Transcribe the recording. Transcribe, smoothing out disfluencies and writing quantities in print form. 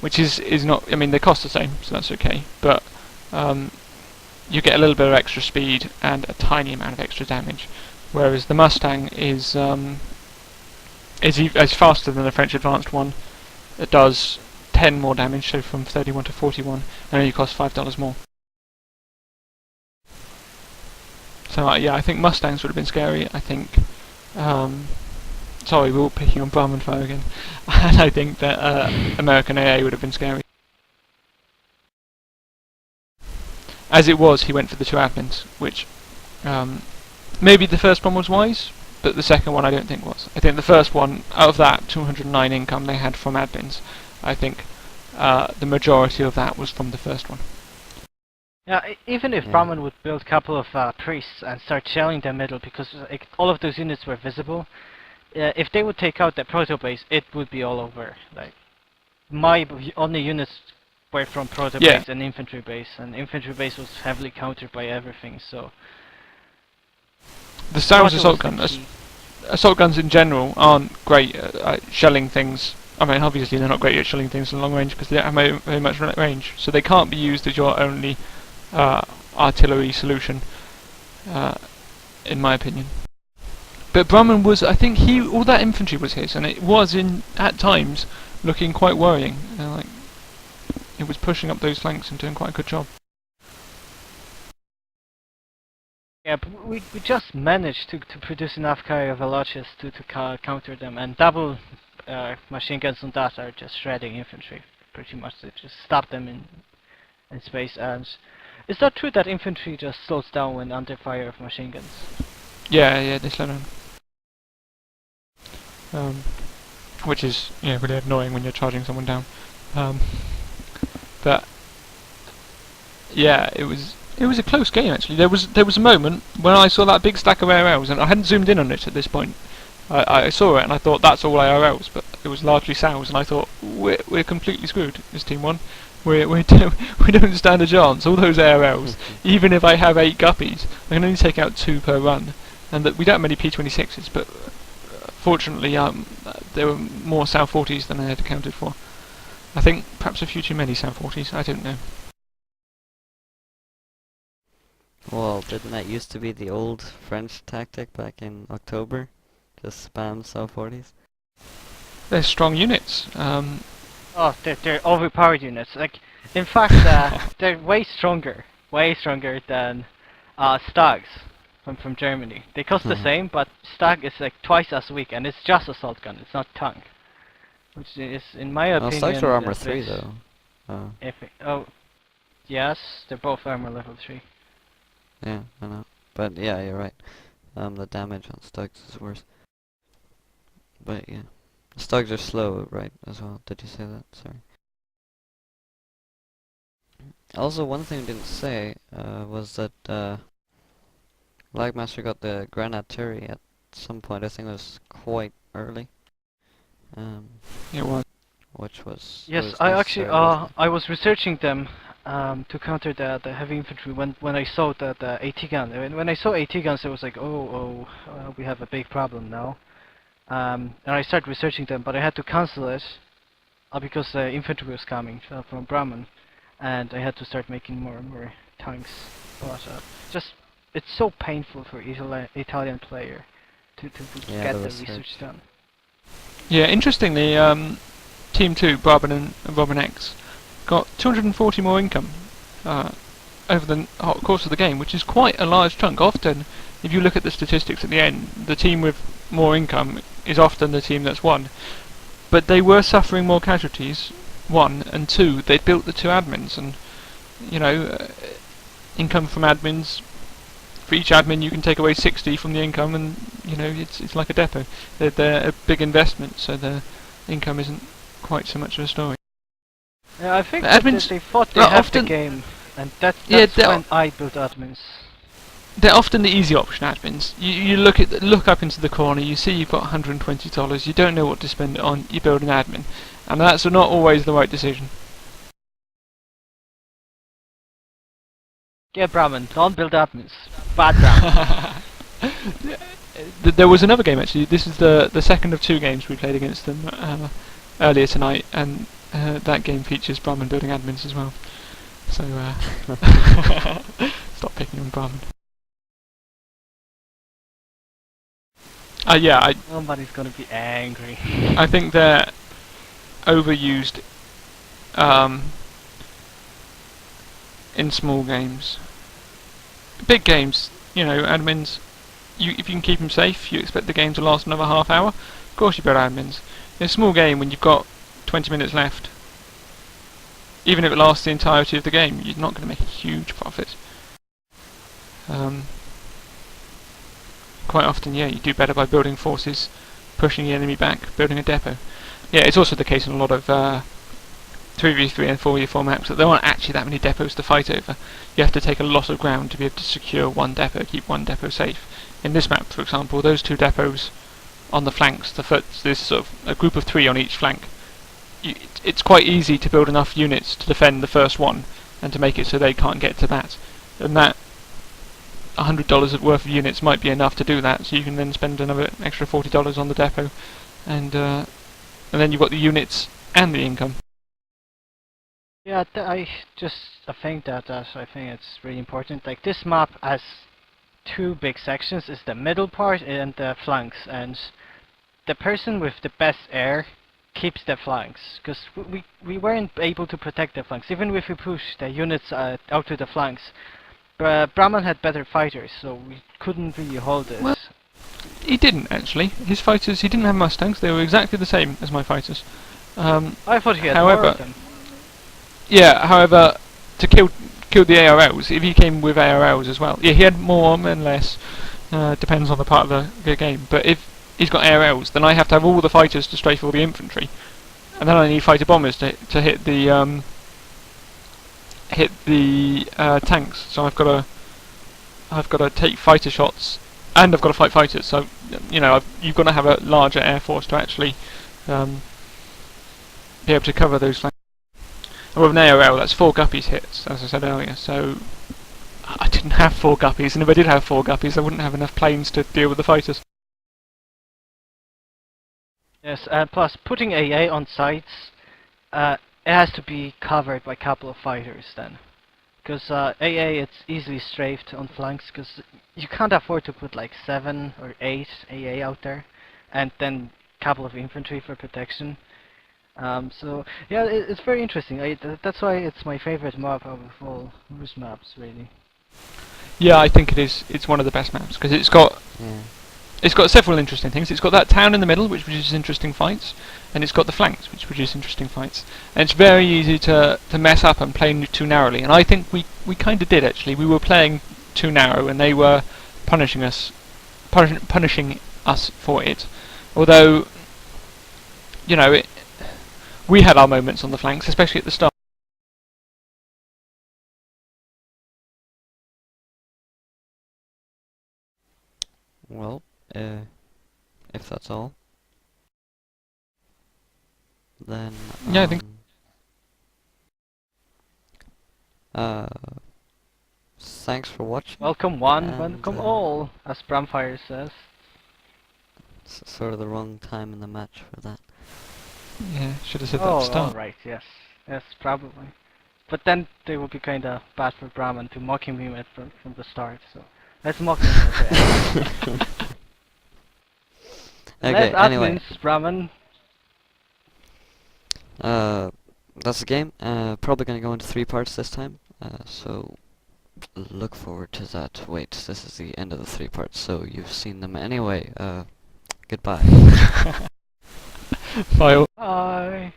which is not. I mean, they cost the same, so that's okay. But you get a little bit of extra speed and a tiny amount of extra damage, whereas the Mustang is faster than the French Advanced one. It does 10 more damage, so from 31 to 41, and only costs $5 more. So yeah, I think Mustangs would have been scary. I think, sorry, we're all picking on Brahman Fire again, and I think that American AA would have been scary. As it was, he went for the 2 admins, which maybe the first one was wise, but the second one I don't think was. I think the first one, out of that 209 income they had from admins, I think the majority of that was from the first one. Yeah, even if Brahman would build a couple of priests and start shelling the middle, because all of those units were visible, if they would take out that proto base, it would be all over. Like, my only units were from proto base and infantry base was heavily countered by everything, so... The Saurus assault guns in general aren't great at shelling things. I mean, obviously they're not great at shelling things in long range because they don't have very much range, so they can't be used as your only artillery solution, in my opinion. But Brahman was, I think all that infantry was his, and it was at times looking quite worrying. Like, it was pushing up those flanks and doing quite a good job. Yeah, but we just managed to produce enough carrier veloces to counter them, and double machine guns on that are just shredding infantry, pretty much. They just stop them in space. And is that true that infantry just slows down when under fire of machine guns? Yeah, they slow down. Which is really annoying when you're charging someone down. But yeah, it was a close game actually. There was a moment when I saw that big stack of ARLs, and I hadn't zoomed in on it at this point. I saw it and I thought that's all ARLs, but it was largely SAUs, and I thought we're completely screwed. This team won. We don't stand a chance. All those ARLs, even if I have 8 guppies, I can only take out 2 per run, and that we don't have many P26s. But fortunately, there were more SAU 40s than I had accounted for. I think perhaps a few too many SAU 40s. I don't know. Well, didn't that used to be the old French tactic back in October? Just spam SAU 40s? They're strong units. Oh, they're overpowered units. Like, in fact, they're way stronger than Stags from Germany. They cost the same, but Stag is like twice as weak, and it's just assault gun. It's not tank, which is, in my opinion, Stags are armor 3 though. Oh, yes, they're both armor level 3. Yeah, I know. But yeah, you're right. The damage on Stugs is worse. But yeah. Stugs are slow, right, as well. Did you say that? Sorry. Also, one thing I didn't say was that Lagmaster got the Granaturi at some point. I think it was quite early. It was. Which was... Yes, I actually, I was researching them to counter the heavy infantry when I saw the AT gun. When I saw AT guns, I was like, we have a big problem now. And I started researching them, but I had to cancel it because the infantry was coming from Brahman, and I had to start making more and more tanks. But it's so painful for Italian player to get the research done. Yeah, interestingly, Team 2, Brabham and Robin X, got 240 more income over the course of the game, which is quite a large chunk. Often, if you look at the statistics at the end, the team with more income is often the team that's won. But they were suffering more casualties, 1, and 2, they built the 2 admins, and, income from admins, for each admin you can take away 60 from the income, and, it's like a depot. They're a big investment, so the income isn't quite so much of a story. Yeah, I think admins, they thought they had the game, and that's when I built admins. They're often the easy option admins. You look up into the corner, you see you've got $120, you don't know what to spend it on, you build an admin. And that's not always the right decision. Yeah, Brahman, don't build admins. Bad Brahman. There was another game actually, this is the second of 2 games we played against them earlier tonight, and that game features Brahmin building admins as well. So stop picking on Brahmin. Yeah, Somebody's gonna be angry. I think they're overused in small games. Big games, you know, admins. If you can keep them safe, you expect the game to last another half hour. Of course, you build admins. In a small game, when you've got 20 minutes left, even if it lasts the entirety of the game, you're not going to make a huge profit. Quite often, yeah, you do better by building forces, pushing the enemy back, building a depot. Yeah, it's also the case in a lot of 3v3 and 4v4 maps that there aren't actually that many depots to fight over. You have to take a lot of ground to be able to secure one depot, keep one depot safe. In this map, for example, those two depots on the flanks, there's sort of a group of 3 on each flank. It's quite easy to build enough units to defend the first one and to make it so they can't get to that. And that $100 worth of units might be enough to do that, so you can then spend another extra $40 on the depot, and then you've got the units and the income. Yeah, I think that I think it's really important. Like, this map has 2 big sections: is the middle part and the flanks, and the person with the best air keeps the flanks, because we weren't able to protect the flanks even if we pushed the units out to the flanks. Brahman had better fighters, so we couldn't really hold this. Well, he didn't actually. His fighters, he didn't have Mustangs. They were exactly the same as my fighters. I thought he had however, more of them. Yeah, however, to kill the ARLs, if he came with ARLs as well, yeah, he had more and less. Depends on the part of the game. But if he's got ARLs, then I have to have all the fighters to strafe all the infantry, and then I need fighter bombers to hit the tanks. So I've got to take fighter shots, and I've got to fight fighters. So you know, you've got to have a larger air force to actually be able to cover those flanks. And with an ARL, that's 4 guppies hits, as I said earlier. So I didn't have 4 guppies, and if I did have 4 guppies, I wouldn't have enough planes to deal with the fighters. Yes, plus putting AA on sites, it has to be covered by a couple of fighters then. Because AA, it's easily strafed on flanks, because you can't afford to put like 7 or 8 AA out there, and then a couple of infantry for protection. So yeah, it's very interesting. That's why it's my favorite map out of all RUSE maps, really. Yeah, I think it is. It's one of the best maps because it's got several interesting things. It's got that town in the middle, which produces interesting fights, and it's got the flanks, which produce interesting fights. And it's very easy to mess up and play too narrowly. And I think we kind of did actually. We were playing too narrow, and they were punishing us for it. Although, you know, we had our moments on the flanks, especially at the start. Well, if that's all, then Yeah, I think. Thanks for watching. Welcome one, And, welcome all, as Bramfire says. It's sort of the wrong time in the match for that. Yeah, should have said that at the start. Right, yes, probably. But then they would be kind of bad for Brahman to mock him from the start. So let's mock him at the end. Okay, anyway. Admins, Brahman. That's the game. Probably gonna go into 3 parts this time. So look forward to that. Wait, this is the end of the 3 parts, so you've seen them anyway. Goodbye. Bye all. Bye.